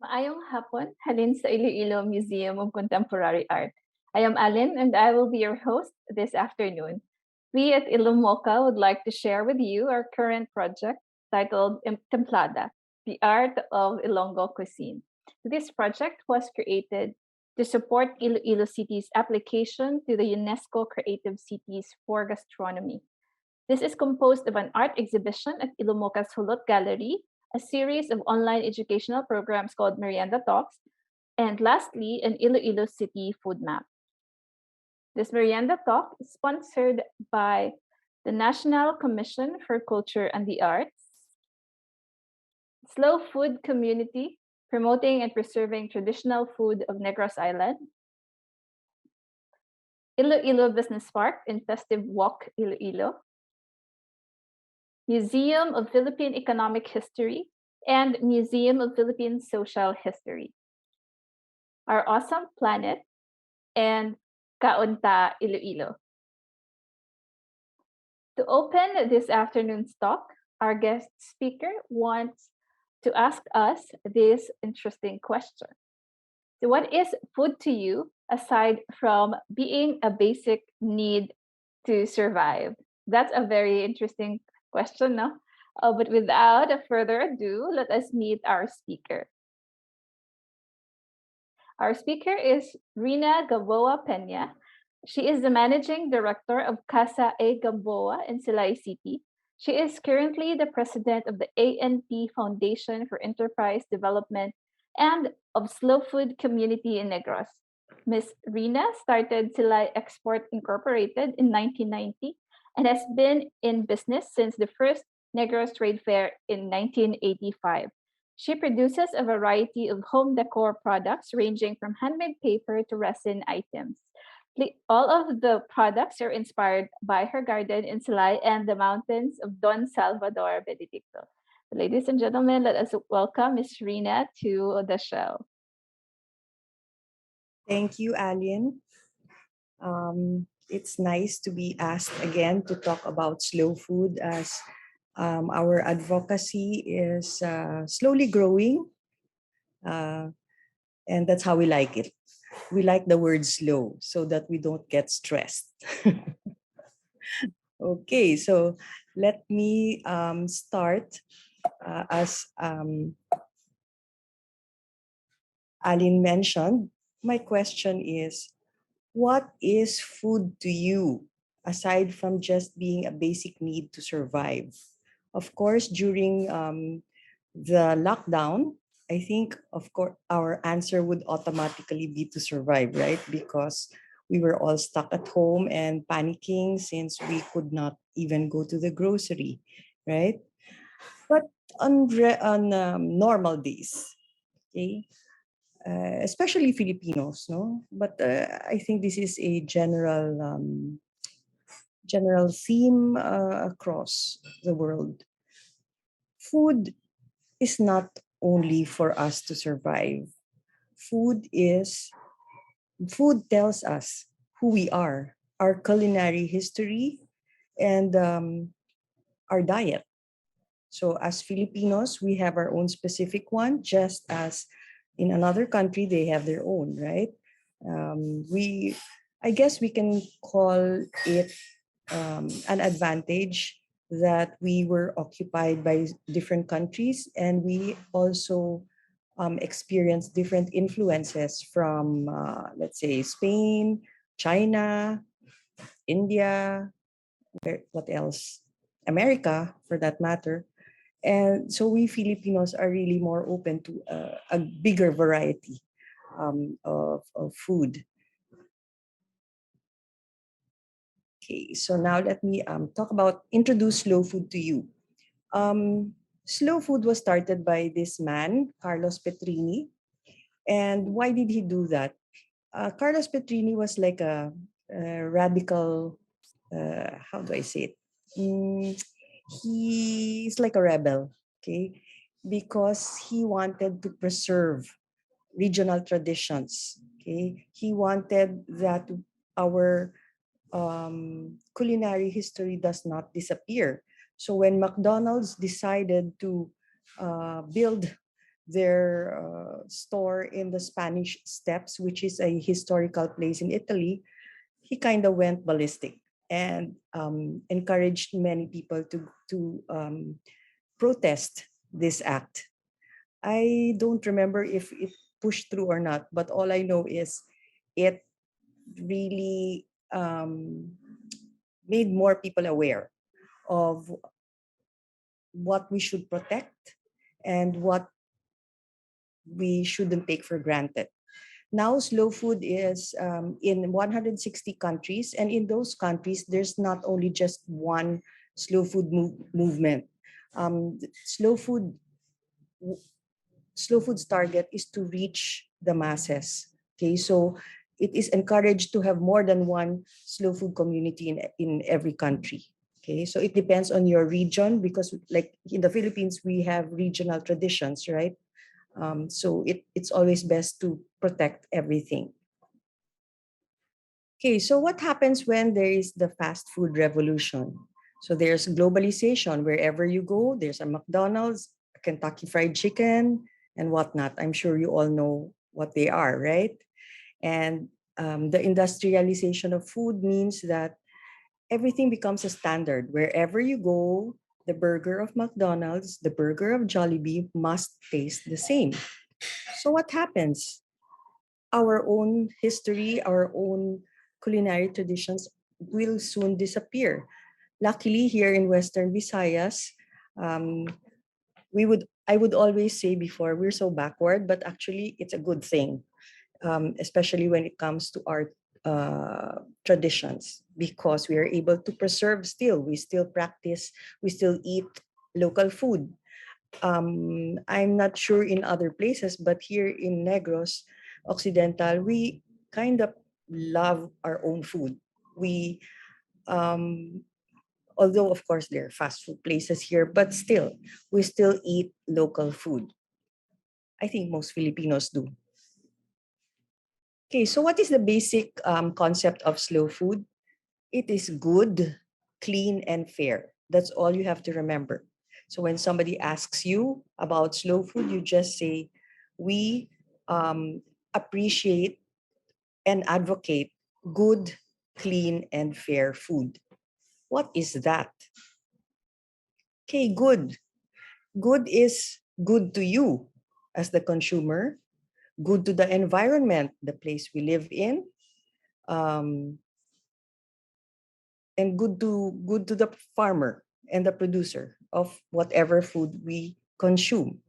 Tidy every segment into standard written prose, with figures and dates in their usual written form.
Maayong hapon, halin sa Iloilo Museum of Contemporary Art. I am Alin and I will be your host this afternoon. We at Ilumoca would like to share with you our current project titled Templada, the Art of Ilonggo Cuisine. This project was created to support Iloilo City's application to the UNESCO Creative Cities for Gastronomy. This is composed of an art exhibition at Ilumoca's Hulot Gallery, a series of online educational programs called Merienda Talks, and lastly, an Iloilo City food map. This Merienda Talk is sponsored by the National Commission for Culture and the Arts, Slow Food Community, promoting and preserving traditional food of Negros Island, Iloilo Business Park in Festive Walk, Iloilo, Museum of Philippine Economic History, and Museum of Philippine Social History. Our Awesome Planet, and Kaon Ta, Iloilo. To open this afternoon's talk, our guest speaker wants to ask us this interesting question. So what is food to you aside from being a basic need to survive? That's a very interesting question, no? But without further ado, let us meet our speaker. Our speaker is Reena Gamboa Peña. She is the managing director of Casa A. Gamboa in Silay City. She is currently the president of the ANP Foundation for Enterprise Development and of Slow Food Community in Negros. Ms. Reena started Silay Export Incorporated in 1990 and has been in business since the first Negros Trade Fair in 1985. She produces a variety of home decor products ranging from handmade paper to resin items. All of the products are inspired by her garden in Silay and the mountains of Don Salvador Benedicto. Ladies and gentlemen, let us welcome Ms. Reena to the show. Thank you, Alien. It's nice to be asked again to talk about slow food as our advocacy is slowly growing, and that's how we like it. We like the word slow so that we don't get stressed. Okay, so let me start as Aline mentioned. My question is, what is food to you aside from just being a basic need to survive? Of course, during the lockdown, I think, of course, our answer would automatically be to survive, right? Because we were all stuck at home and panicking since we could not even go to the grocery, right? But on normal days, okay, especially Filipinos, no? But I think this is a general theme across the world. Food is not only for us to survive. Food is food tells us who we are, our culinary history, and our diet. So as Filipinos, we have our own specific one, just as in another country they have their own, right? We, I guess, we can call it an advantage that we were occupied by different countries, and we also experienced different influences from, let's say, Spain, China, India, what else? America, for that matter. And so we Filipinos are really more open to a bigger variety of food. Okay, so now let me introduce slow food to you. Slow food was started by this man, Carlos Petrini. And why did he do that? Carlos Petrini was like a radical, how do I say it? He's like a rebel, okay? Because he wanted to preserve regional traditions, okay? He wanted that our culinary history does not disappear. So when McDonald's decided to build their store in the Spanish Steps, which is a historical place in Italy, he kind of went ballistic and encouraged many people to protest this act. I don't remember if it pushed through or not, but all I know is it really made more people aware of what we should protect and what we shouldn't take for granted. Now, slow food is in 160 countries, and in those countries, there's not only just one slow food movement. Um, slow food, slow food's target is to reach the masses. Okay, so it is encouraged to have more than one slow food community in every country. Okay, so it depends on your region because, like in the Philippines, we have regional traditions, right? So it's always best to protect everything. Okay, so what happens when there is the fast food revolution? So there's globalization. Wherever you go, there's a McDonald's, a Kentucky Fried Chicken, and whatnot. I'm sure you all know what they are, right? And the industrialization of food means that everything becomes a standard. Wherever you go, the burger of McDonald's, the burger of Jollibee must taste the same. So what happens? Our own history, our own culinary traditions will soon disappear. Luckily, here in Western Visayas, um, I would always say before we're so backward, but actually it's a good thing, especially when it comes to our traditions, because we are able to preserve still. We still practice, we still eat local food. I'm not sure in other places, but here in Negros, Occidental, we kind of love our own food. We, um, although of course there are fast food places here, but still, we still eat local food. I think most Filipinos do. Okay, so what is the basic concept of slow food? It is good, clean, and fair. That's all you have to remember. So when somebody asks you about slow food, you just say, we appreciate and advocate good, clean, and fair food. What is that? Okay, good. Good is good to you as the consumer, good to the environment, the place we live in, um, and good to the farmer and the producer of whatever food we consume,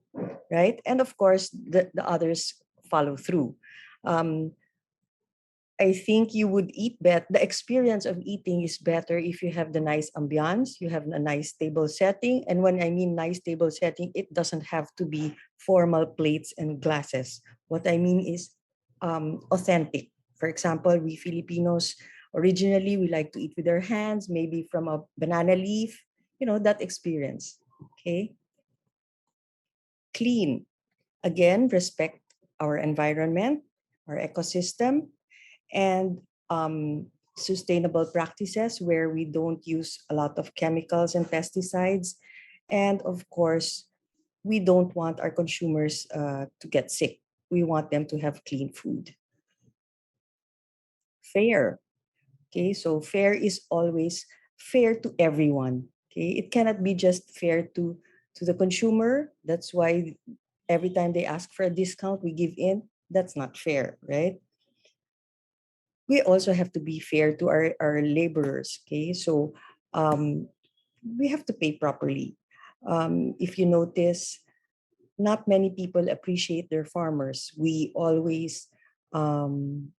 right? And of course the others follow through. um, I think you would eat better. The experience of eating is better if you have the nice ambiance, you have a nice table setting. And when I mean nice table setting, it doesn't have to be formal plates and glasses. What I mean is authentic. For example, we Filipinos, originally we like to eat with our hands, maybe from a banana leaf, that experience. Okay. Clean. Again, respect our environment, our ecosystem, and sustainable practices where we don't use a lot of chemicals and pesticides. And of course, we don't want our consumers to get sick. We want them to have clean food. Fair. Okay, so fair is always fair to everyone. Okay, it cannot be just fair to the consumer. That's why every time they ask for a discount, we give in. That's not fair, right? We also have to be fair to our laborers. Okay, so um, we have to pay properly. If you notice, not many people appreciate their farmers. We always um,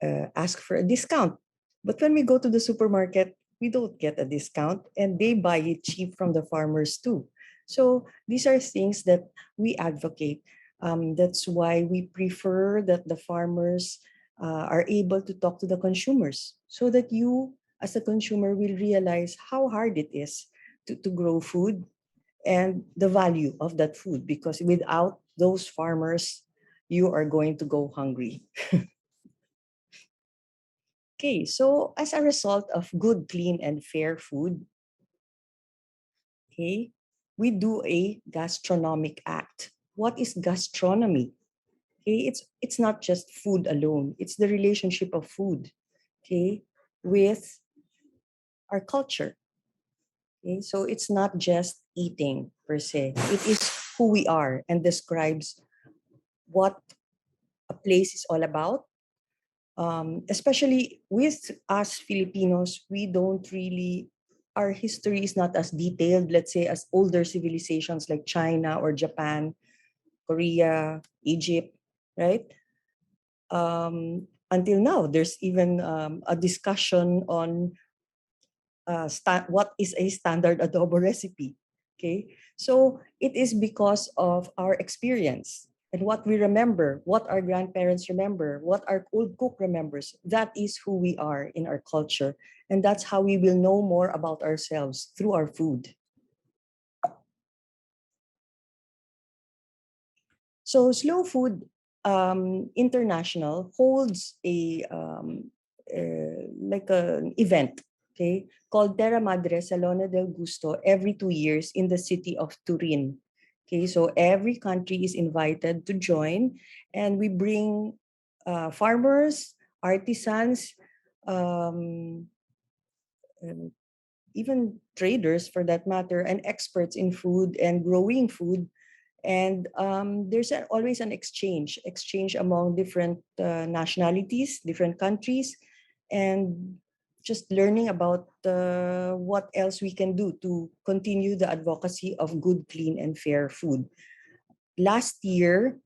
ask for a discount, but when we go to the supermarket, we don't get a discount, and they buy it cheap from the farmers too. So these are things that we advocate. That's why we prefer that the farmers are able to talk to the consumers, so that you, as a consumer, will realize how hard it is to grow food and the value of that food. Because without those farmers, you are going to go hungry. Okay, so as a result of good, clean, and fair food, okay, we do a gastronomic act. what is gastronomy? Okay, it's not just food alone. It's the relationship of food, okay, with our culture. Okay, so it's not just eating per se. It is who we are and describes what a place is all about. Especially with us Filipinos, we don't really, our history is not as detailed, let's say, as older civilizations like China or Japan, Korea, Egypt, right? Until now, there's even a discussion on what is a standard adobo recipe. Okay, so it is because of our experience and what we remember, what our grandparents remember, what our old cook remembers. That is who we are in our culture, and that's how we will know more about ourselves through our food. So Slow Food International holds a like an event, okay, called Terra Madre Salone del Gusto every 2 years in the city of Turin. Okay, so every country is invited to join, and we bring farmers, artisans, um, uh, even traders for that matter, and experts in food and growing food. And there's always an exchange among different nationalities, different countries, and just learning about what else we can do to continue the advocacy of good, clean, and fair food. Last year,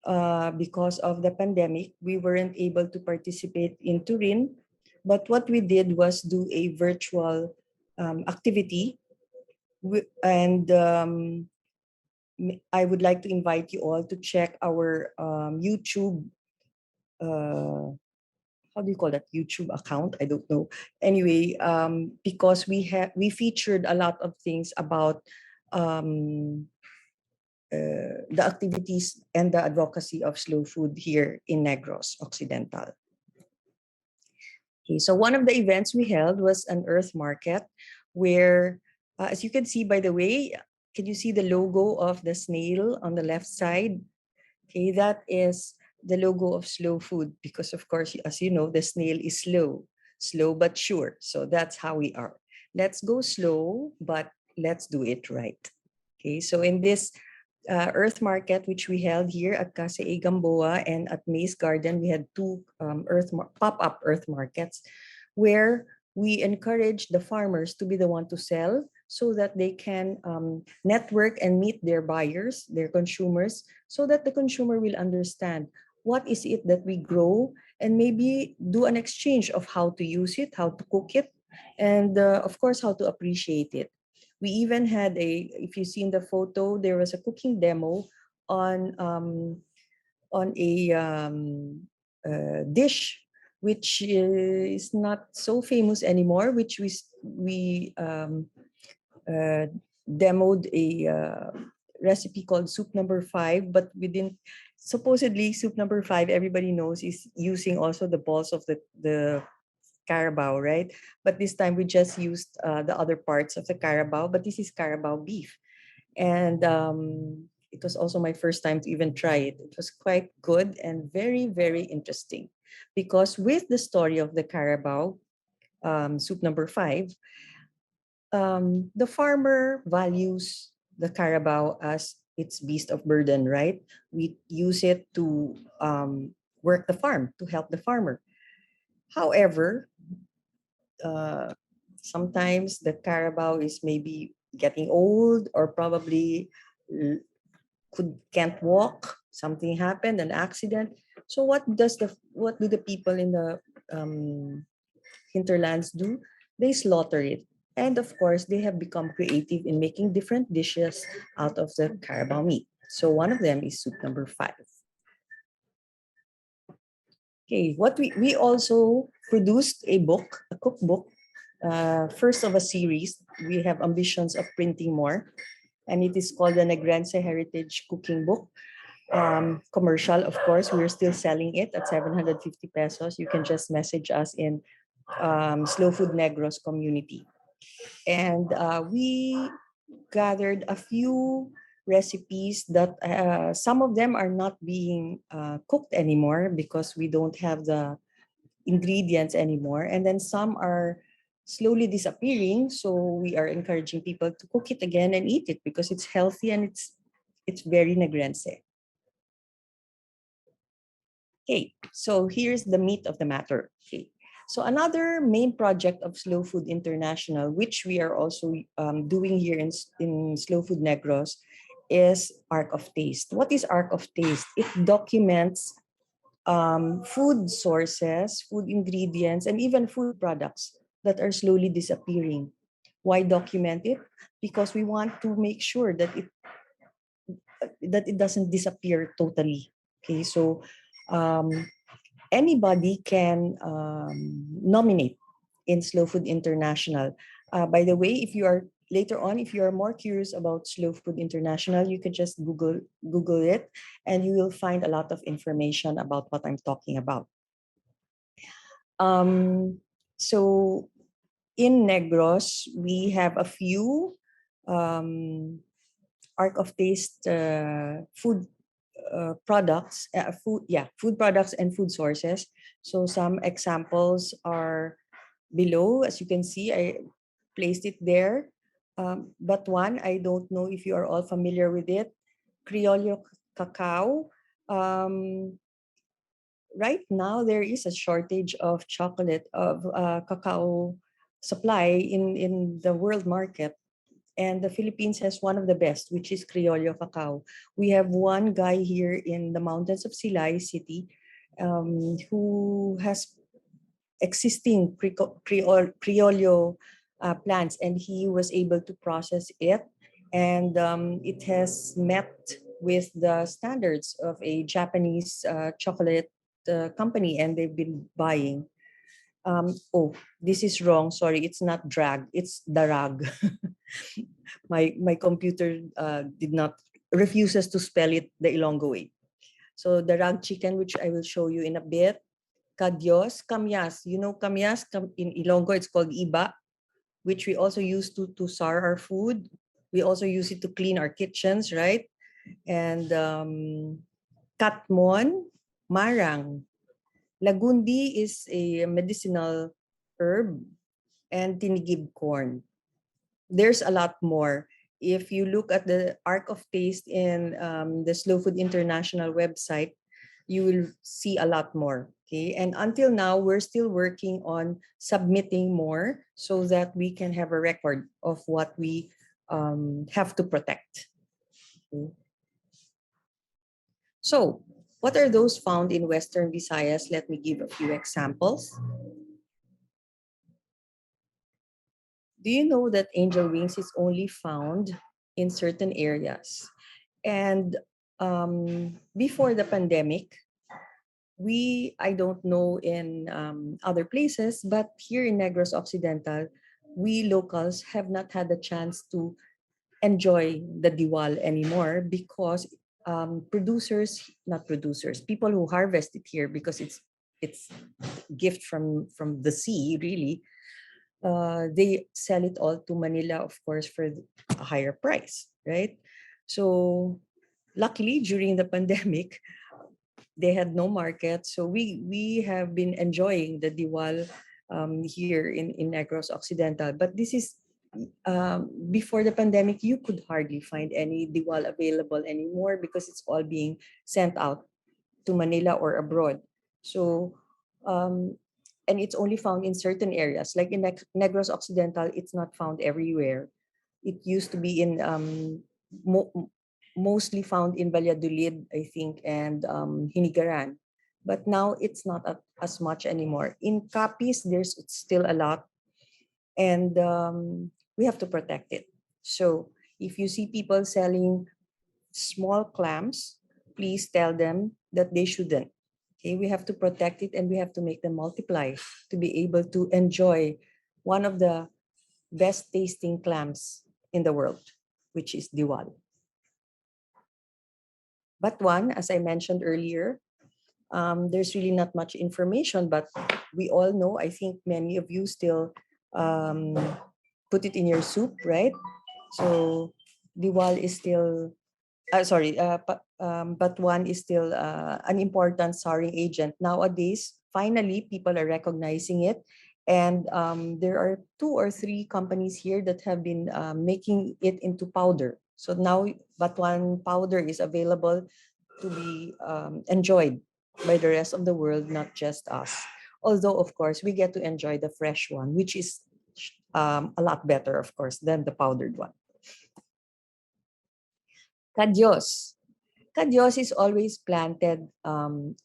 because of the pandemic, we weren't able to participate in Turin. But what we did was do a virtual activity. And I would like to invite you all to check our YouTube. How do you call that? YouTube account? I don't know. Anyway, because we featured a lot of things about um, the activities and the advocacy of slow food here in Negros Occidental. Okay, so one of the events we held was an earth market where, as you can see, by the way, can you see the logo of the snail on the left side? Okay, that is the logo of slow food because, of course, as you know, the snail is slow but sure. So that's how we are. Let's go slow, but let's do it right. Okay, so in this earth market, which we held here at Casa A Gamboa and at Maze Garden, we had two pop-up earth markets where we encourage the farmers to be the one to sell so that they can network and meet their buyers, their consumers, so that the consumer will understand what is it that we grow and maybe do an exchange of how to use it, how to cook it, and of course, how to appreciate it. We even had if you see in the photo, there was a cooking demo on a dish which is not so famous anymore, which we uh, demoed a recipe called soup number 5, but we didn't. Supposedly, soup number 5, everybody knows, is using also the balls of the carabao, right? But this time we just used the other parts of the carabao, but this is carabao beef. And it was also my first time to even try it. It was quite good and very, very interesting because with the story of the carabao, soup number 5, the farmer values the carabao as its beast of burden, right? We use it to work the farm, to help the farmer. However, uh, sometimes the carabao is maybe getting old or probably l- can't walk. Something happened, an accident. So what do the people in the hinterlands do? They slaughter it. And of course, they have become creative in making different dishes out of the carabao meat. So one of them is soup number 5. Okay, what we also produced a book, a cookbook, first of a series. We have ambitions of printing more, and it is called the Negrense Heritage Cooking Book. Commercial, of course, we're still selling it at 750 pesos. You can just message us in Slow Food Negros community. And we gathered a few recipes that some of them are not being cooked anymore because we don't have the ingredients anymore. And then some are slowly disappearing. So we are encouraging people to cook it again and eat it because it's healthy and it's very negrense. Okay, so here's the meat of the matter. Okay. So another main project of Slow Food International, which we are also doing here in Slow Food Negros, is Ark of Taste. What is Ark of Taste? It documents food sources, food ingredients, and even food products that are slowly disappearing. Why document it? Because we want to make sure that it doesn't disappear totally. Okay, so um, anybody can nominate in Slow Food International. By the way, if you are later on, if you are more curious about Slow Food International, you could just Google it, and you will find a lot of information about what I'm talking about. Um, so in Negros, we have a few um, Ark of Taste food food products and food sources. So some examples are below. As you can see, I placed it there. But one, I don't know if you are all familiar with it. Creole Cacao. Um, right now, there is a shortage of chocolate, of cacao supply in the world market. And the Philippines has one of the best, which is Criollo Cacao. We have one guy here in the mountains of Silay City who has existing Criollo plants, and he was able to process it, and it has met with the standards of a Japanese chocolate company, and they've been buying. Oh, this is wrong. Sorry, it's not drag. It's darag. My computer did not refuses to spell it the Ilonggo way. So the rag chicken, which I will show you in a bit. Kadyos, kamyas. You know kamyas? In Ilonggo, it's called iba, which we also use to sour our food. We also use it to clean our kitchens, right? And katmon, marang. Lagundi is a medicinal herb, and tinigib corn. There's a lot more. If you look at the Ark of Taste in the Slow Food International website, you will see a lot more. Okay, and until now, we're still working on submitting more so that we can have a record of what we have to protect. Okay. So, what are those found in Western Visayas? Let me give a few examples. Do you know that angel wings is only found in certain areas? And before the pandemic, I don't know in other places, but here in Negros Occidental, we locals have not had the chance to enjoy the diwal anymore because not producers, people who harvest it here, because it's gift from the sea, really. They sell it all to Manila, of course, for a higher price, right? So luckily, during the pandemic, they had no market, so we have been enjoying the diwal here in Negros Occidental. But this is before the pandemic, you could hardly find any diwal available anymore because it's all being sent out to Manila or abroad. So, and it's only found in certain areas, like in Negros Occidental. It's not found everywhere. It used to be in mostly found in Valladolid, I think, and Hinigaran. But now it's not as much anymore. In Capiz, there's still a lot, and we have to protect it. So if you see people selling small clams, please tell them that they shouldn't. Okay, we have to protect it, and we have to make them multiply to be able to enjoy one of the best tasting clams in the world, which is Diwal. But one, as I mentioned earlier, there's really not much information, but we all know, I think many of you still um, put it in your soup, right? So Diwal is still sorry, but one is still an important souring agent. Nowadays, finally, people are recognizing it. And there are two or three companies here that have been making it into powder. So now Batuan powder is available to be enjoyed by the rest of the world, not just us. Although, of course, we get to enjoy the fresh one, which is a lot better, of course, than the powdered one. Kadyos. Kadyos is always planted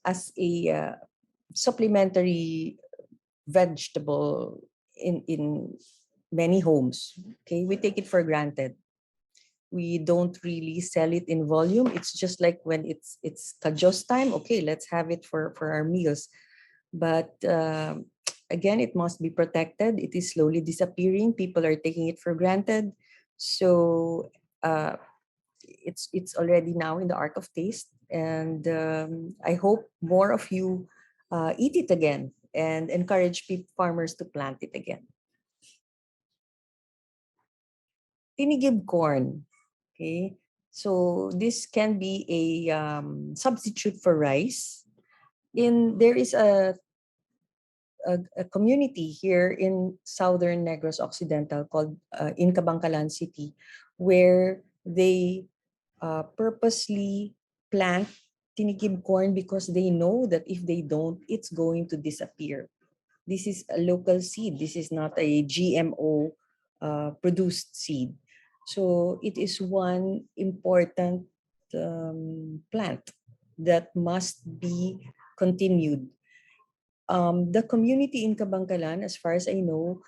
as a supplementary vegetable in many homes. Okay, we take it for granted. We don't really sell it in volume. It's just like when it's kadyos time. Okay, let's have it for our meals. But again, it must be protected. It is slowly disappearing. People are taking it for granted. So uh, it's already now in the Ark of Taste, and I hope more of you eat it again and encourage farmers to plant it again. Tinigib corn. Okay, so this can be a substitute for rice. There is a community here in southern Negros Occidental called in Cabangcalan City, where they purposely plant tinigib corn because they know that if they don't, it's going to disappear. This is a local seed. This is not a GMO produced seed. So it is one important plant that must be continued. The community in Kabangkalan, as far as I know,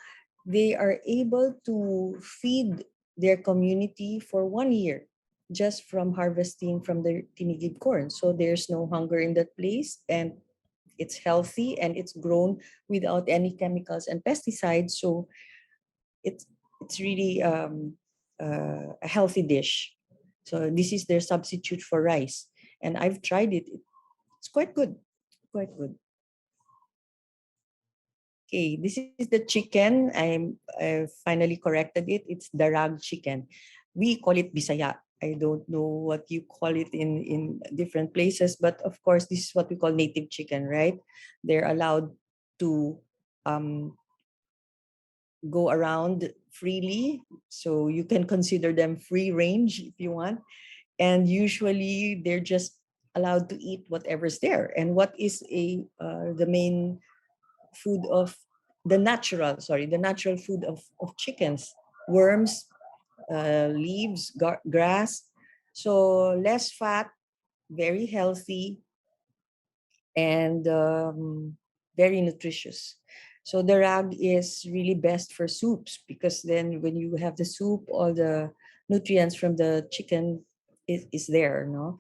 they are able to feed their community for 1 year just from harvesting from the tinigib corn. So there's no hunger in that place, and it's healthy and it's grown without any chemicals and pesticides. So it's it's really a healthy dish. So this is their substitute for rice, and I've tried it. It's quite good, quite good. Okay, this is the chicken. I finally corrected it. It's darag chicken. We call it bisaya. I don't know what you call it in different places, but of course, this is what we call native chicken, right? They're allowed to um, go around freely, so you can consider them free range if you want. And usually, they're just allowed to eat whatever's there. And what is the main food of the natural food of chickens? Worms, leaves, grass. So less fat, very healthy, and very nutritious. So the rag is really best for soups, because then when you have the soup, all the nutrients from the chicken is there, no?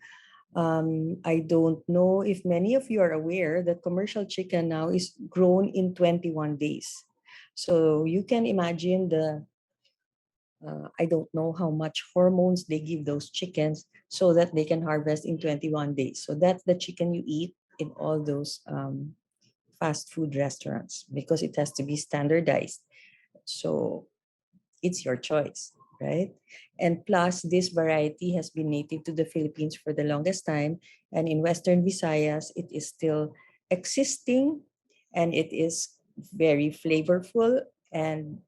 I don't know if many of you are aware that commercial chicken now is grown in 21 days. So you can imagine I don't know how much hormones they give those chickens so that they can harvest in 21 days. So that's the chicken you eat in all those fast food restaurants, because it has to be standardized. So it's your choice, right? And plus, this variety has been native to the Philippines for the longest time. And in Western Visayas, it is still existing, and it is very flavorful and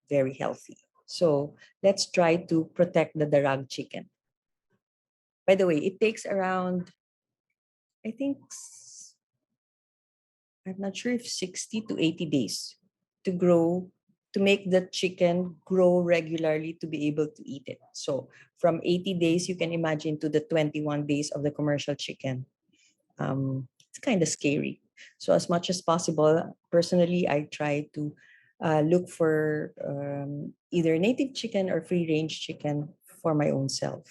very healthy. So let's try to protect the darag chicken. By the way, it takes around, I think, I'm not sure if 60 to 80 days to grow, to make the chicken grow regularly to be able to eat it. So from 80 days, you can imagine, to the 21 days of the commercial chicken. It's kind of scary. So as much as possible, personally, I try to look for either native chicken or free range chicken for my own self.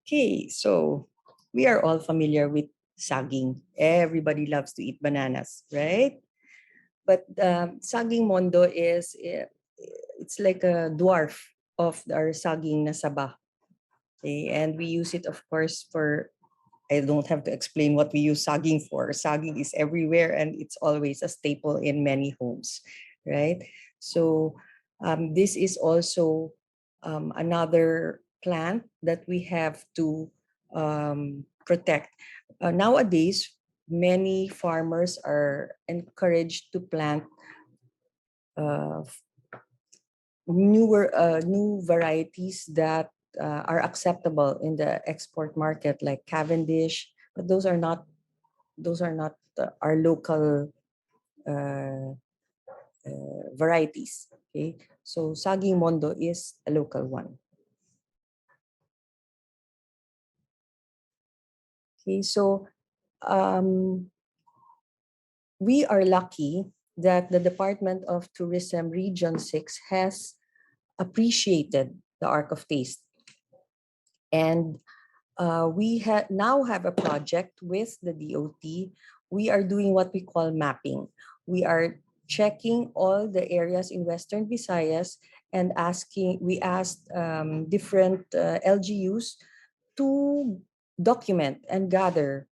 Okay, so we are all familiar with saging. Everybody loves to eat bananas, right? But saging mondo it's like a dwarf of our saging na saba. Okay? And we use it, of course, for, I don't have to explain what we use saging for. Saging is everywhere, and it's always a staple in many homes, right? So this is also another plant that we have to protect. Nowadays, many farmers are encouraged to plant uh, new varieties that are acceptable in the export market, like Cavendish. But those are not our local uh, varieties. Okay, so Saging Mondo is a local one. Okay, so um, we are lucky that the Department of Tourism Region 6 has appreciated the Ark of Taste. And we now have a project with the DOT. We are doing what we call mapping. We are checking all the areas in Western Visayas and we asked different LGUs to document and gather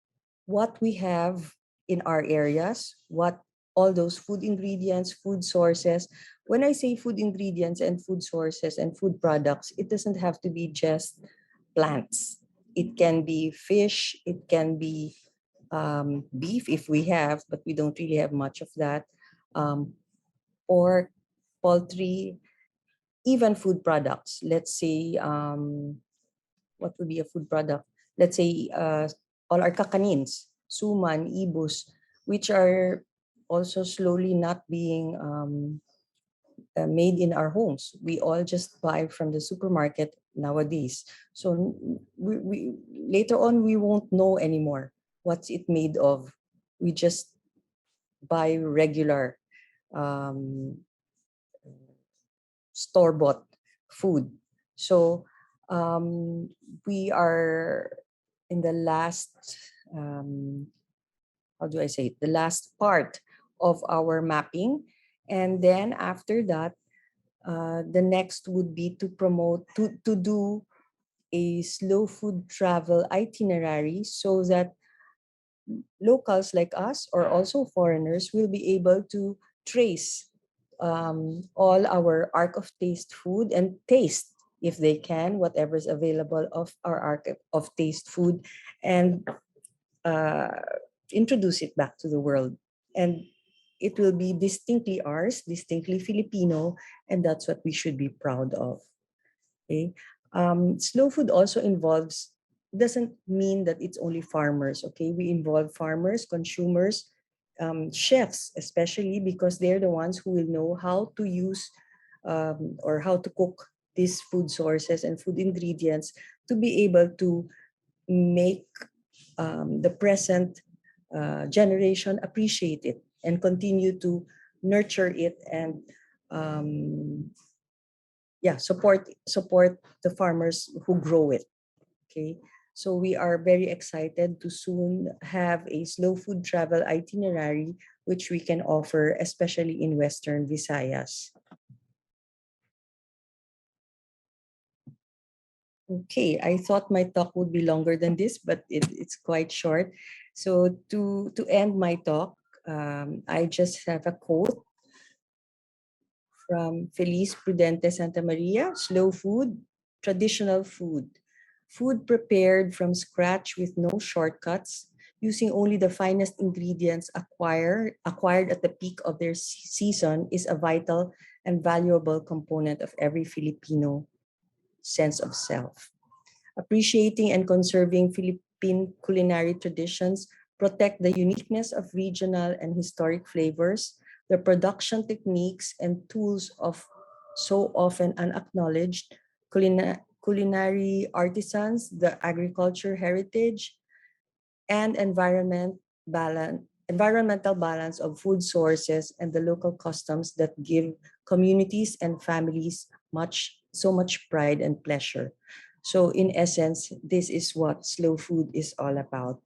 what we have in our areas, what all those food ingredients, food sources. When I say food ingredients and food sources and food products, it doesn't have to be just plants. It can be fish, it can be beef if we have, but we don't really have much of that. Pork, poultry, even food products. Let's say, what would be a food product? Let's say all our kakanins, suman, ibus, which are also slowly not being made in our homes. We all just buy from the supermarket nowadays. So we later on we won't know anymore what's it made of. We just buy regular um, store bought food. So we are in the last how do I say it? The last part of our mapping, and then after that the next would be to promote to do a slow food travel itinerary so that locals like us or also foreigners will be able to trace all our Ark of Taste food and taste, if they can, whatever is available of our Ark of Taste food, and uh, introduce it back to the world. And it will be distinctly ours, distinctly Filipino, and that's what we should be proud of. Okay. Slow food also involves, doesn't mean that it's only farmers. Okay, we involve farmers, consumers, chefs, especially because they're the ones who will know how to use or how to cook these food sources and food ingredients to be able to make the present generation appreciate it and continue to nurture it and support the farmers who grow it. Okay, so we are very excited to soon have a slow food travel itinerary which we can offer, especially in Western Visayas. Okay, I thought my talk would be longer than this, but it's quite short. So to end my talk, I just have a quote from Feliz Prudente Santa Maria: slow food, traditional food. Food prepared from scratch with no shortcuts, using only the finest ingredients acquired at the peak of their season, is a vital and valuable component of every Filipino sense of self. Appreciating and conserving Philippine culinary traditions protect the uniqueness of regional and historic flavors, the production techniques and tools of so often unacknowledged culinary artisans, the agriculture heritage, and environmental balance of food sources, and the local customs that give communities and families so much pride and pleasure. So in essence, this is what slow food is all about.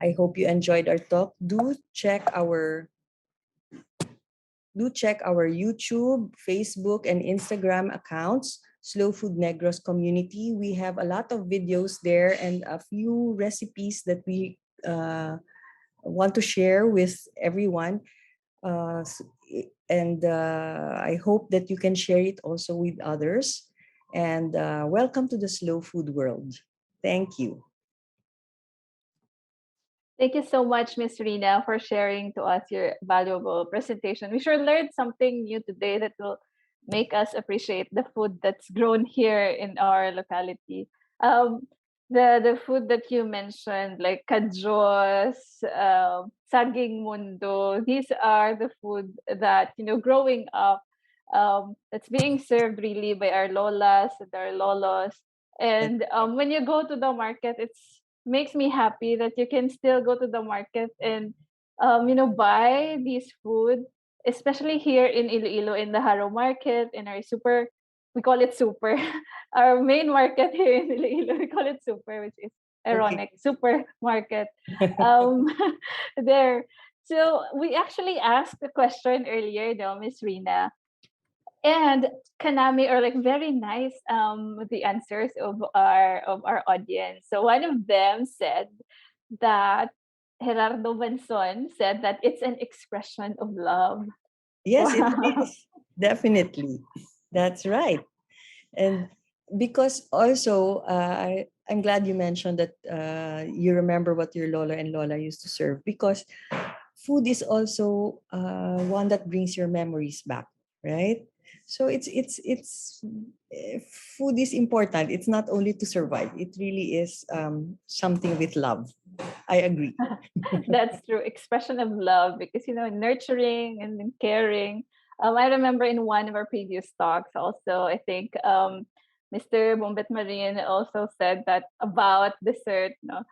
I hope you enjoyed our talk. Do check our YouTube, Facebook, and Instagram accounts, Slow Food Negros Community. We have a lot of videos there and a few recipes that we want to share with everyone. And I hope that you can share it also with others. And welcome to the slow food world. Thank you. Thank you so much, Miss Rina, for sharing to us your valuable presentation. We sure learned something new today that will make us appreciate the food that's grown here in our locality. Um, the food that you mentioned, like kajos, saging mundo, these are the food that growing up, that's being served really by our lolas and our lolos. That's And when you go to the market, it's makes me happy that you can still go to the market and buy these food, especially here in Iloilo in the Haro market in our super, we call it super, our main market here in Iloilo, we call it super, which is okay. ironic, supermarket. um there. So we actually asked the question earlier though, Miss Rina, and Kanami are like very nice the answers of our audience. So one of them said that Gerardo Benson said that it's an expression of love. Yes, it Wow. is. Definitely. That's right. And because also, I'm glad you mentioned that you remember what your Lola and Lola used to serve, because food is also one that brings your memories back, right? So food is important. It's not only to survive. It really is something with love. I agree. That's true. Expression of love because nurturing and then caring. I remember in one of our previous talks also, I think Mr. Bombet Marin also said that about dessert. No?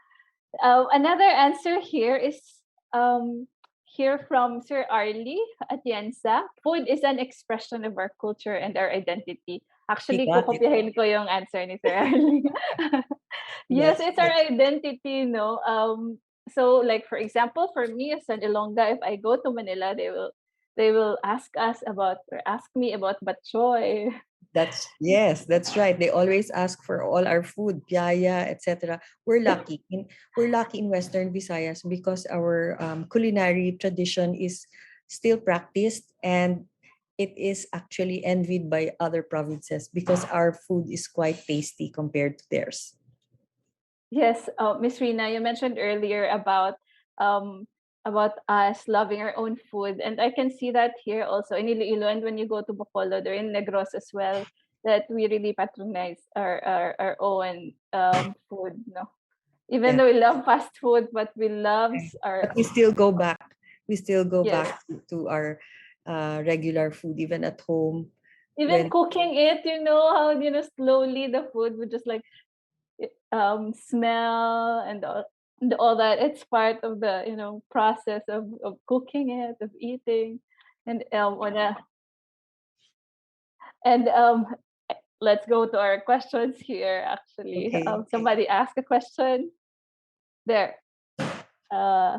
Another answer here is um, here from Sir Arlie Atienza. Food is an expression of our culture and our identity. He Actually, got it. kukopyahin ko yung answer ni Sir Arlie. Yes, That's it's our right. identity. So like for example, for me as an Ilongga, if I go to Manila, they will ask us about or ask me about batchoy. That's right. They always ask for all our food, piaya, etc. We're lucky in Western Visayas because our culinary tradition is still practiced, and it is actually envied by other provinces because our food is quite tasty compared to theirs. Yes, Miss Rina, you mentioned earlier about us loving our own food, and I can see that here also in Iloilo, and when you go to Bacolod or in Negros as well, that we really patronize our own food. No, even Yeah. though we love fast food, but we love But our we still go back. We still go yes. back to our regular food, even at home. Even When cooking it, how slowly the food would just like smell and all that. It's part of the process of cooking it, of eating, and and let's go to our questions here. Actually, okay, somebody asked a question there.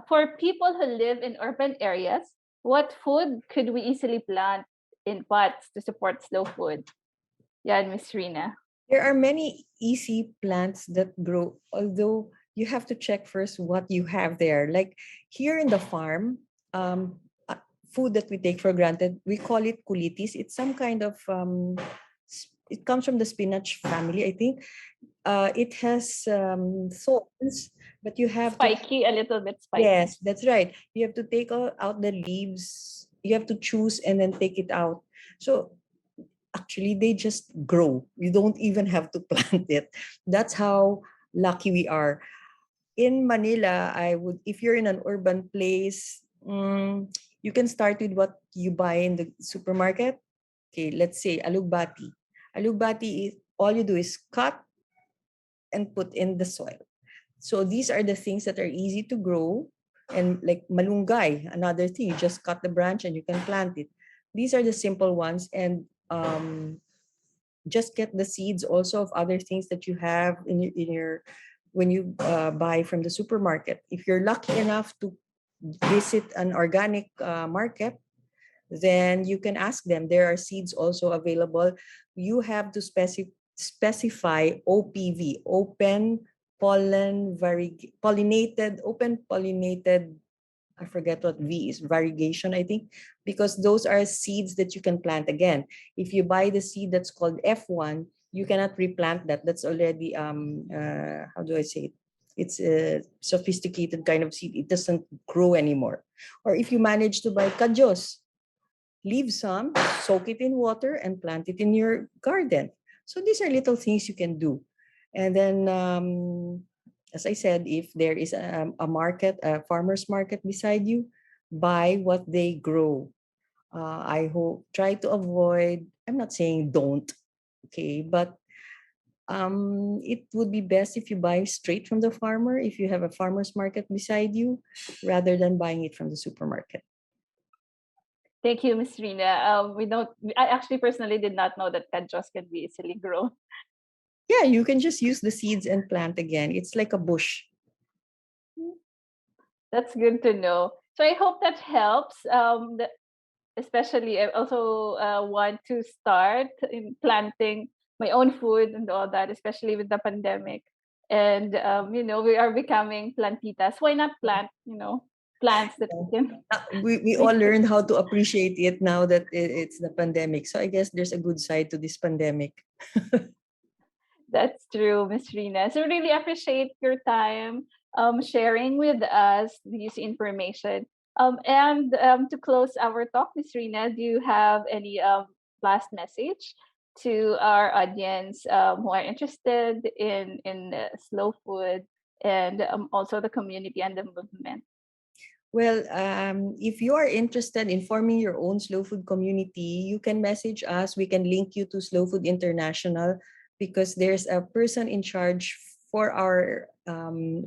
For people who live in urban areas, what food could we easily plant in pots to support slow food? Yeah, Miss Rina. there are many easy plants that grow, although you have to check first what you have there. Like here in the farm, food that we take for granted, we call it kulitis. It's some kind of it comes from the spinach family, I think. It has thorns, but you have to. Spiky, a little bit spiky. Yes, that's right. You have to take out the leaves. You have to choose and then take it out. So actually, they just grow. You don't even have to plant it. That's how lucky we are. In Manila, if you're in an urban place, you can start with what you buy in the supermarket. Okay, let's say alugbati. Alugbati is all you do is cut and put in the soil. So these are the things that are easy to grow. And like malunggay, another thing, you just cut the branch and you can plant it. These are the simple ones. And just get the seeds also of other things that you have in your when you buy from the supermarket. If you're lucky enough to visit an organic market, then you can ask them. There are seeds also available. You have to specify OPV, open pollinated. I forget what V is, variegation, I think, because those are seeds that you can plant again. If you buy the seed that's called F1, You cannot replant that. That's already how do I say it? It's a sophisticated kind of seed. It doesn't grow anymore. Or if you manage to buy kajos, leave some, soak it in water, and plant it in your garden. So these are little things you can do. And then, as I said, if there is a market, a farmer's market beside you, buy what they grow. I hope try to avoid. I'm not saying don't, okay, but it would be best if you buy straight from the farmer if you have a farmer's market beside you, rather than buying it from the supermarket. Thank you, Miss Rina. We don't. I actually personally did not know that canjos can be easily grown. Yeah, you can just use the seeds and plant again. It's like a bush. That's good to know. So I hope that helps. Especially, I also want to start in planting my own food and all that, especially with the pandemic. And we are becoming plantitas. Why not plant? Plants that we can. We all learned how to appreciate it now that it's the pandemic. So I guess there's a good side to this pandemic. That's true, Miss Rina. So really appreciate your time sharing with us this information. And to close our talk, Miss Rina, do you have any last message to our audience who are interested in slow food and also the community and the movement? Well, if you are interested in forming your own slow food community, you can message us. We can link you to Slow Food International because there's a person in charge for our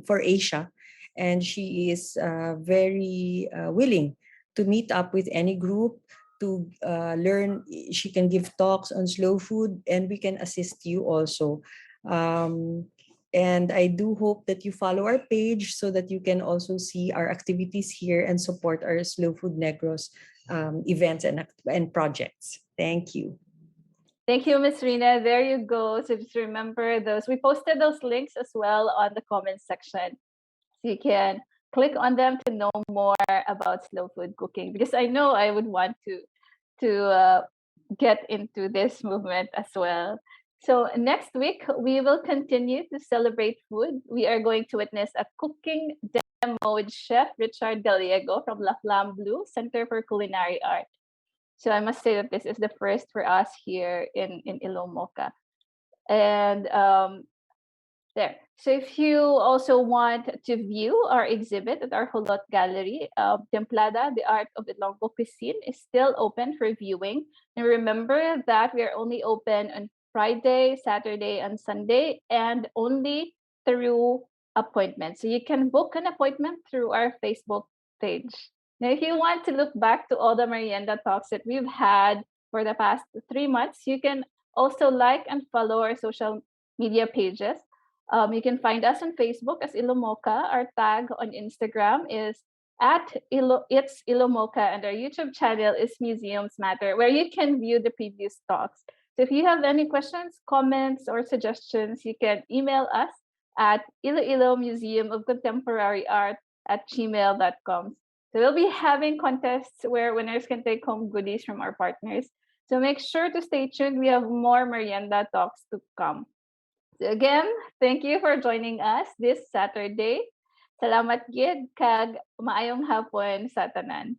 for Asia, and she is very willing to meet up with any group to learn. She can give talks on slow food, and we can assist you also. Um, and I do hope that you follow our page so that you can also see our activities here and support our Slow Food Negros events and projects. Thank you. Thank you, Miss Rina. There you go. So just remember those. We posted those links as well on the comments section. So you can click on them to know more about slow food cooking because I know I would want to get into this movement as well. So next week we will continue to celebrate food. We are going to witness a cooking demo with Chef Richard Gallego from La Flamme Blue Center for Culinary Art. So I must say that this is the first for us here in Ilomoca. And there. So if you also want to view our exhibit at our Hulot Gallery, Templada, the Art of Ilonggo Cuisine, is still open for viewing. And remember that we are only open on Friday, Saturday, and Sunday, and only through appointment. So you can book an appointment through our Facebook page. Now, if you want to look back to all the merienda talks that we've had for the past 3 months, you can also like and follow our social media pages. You can find us on Facebook as Ilomoca. Our tag on Instagram is it's Ilomoca, and our YouTube channel is Museums Matter, where you can view the previous talks. So if you have any questions, comments, or suggestions, you can email us at Iloilo Museum of Contemporary Art at gmail.com. So we'll be having contests where winners can take home goodies from our partners. So make sure to stay tuned. We have more merienda talks to come. So again, thank you for joining us this Saturday. Salamat gid kag maayong hapon sa tanan.